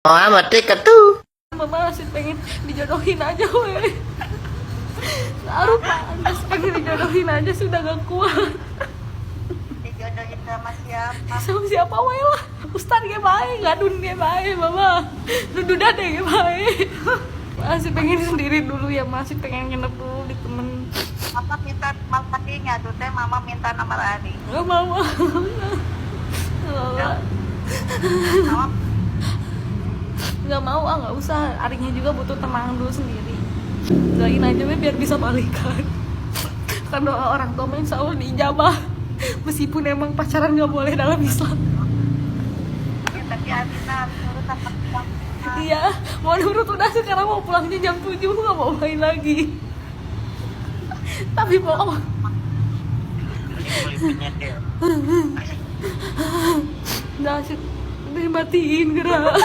Oh amat dekat tuh. Mama masih pengen dijodohin aja weh. Taruh pak, masih pengen dijodohin aja sudah gak kuat. Dijodohin sama siapa? Sama siapa weh lah. Ustad ge bae, ngadun ge bae mama. Dududan ge bae. Masih pengen sendiri dulu ya, masih pengen nginep dulu di temen. Mama minta mama ngadu teh, mama minta nomor Adi. Gak mau. Mama Gak mau ah, nggak usah. Arinya juga butuh tenang dulu sendiri. Doain aja weh biar bisa balikan. Kan doa orang tua insya Allah diijabah. Meskipun emang pacaran gak boleh dalam Islam. ya, tapi Adina nurut sama kita. Iya, mau nurut udah sekarang mau pulangnya jam 7 gak mau main lagi. Tapi bohong. Udah sih, dimatiin gerak.